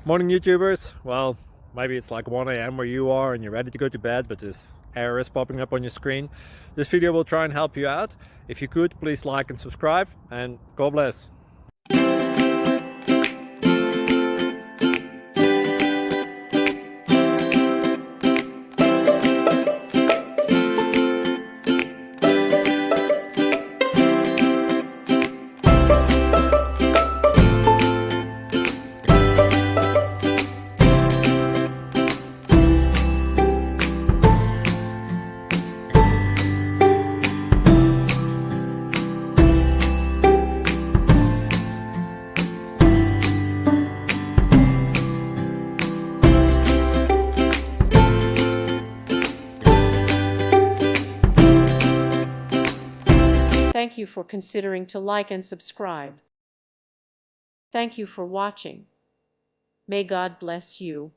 Morning, YouTubers. Well, maybe it's like 1 a.m. where you are and you're ready to go to bed, but this error is popping up on your screen. This video will try and help you out. If you could, please like and subscribe, and God bless. Thank you for considering to like and subscribe. Thank you for watching. May God bless you.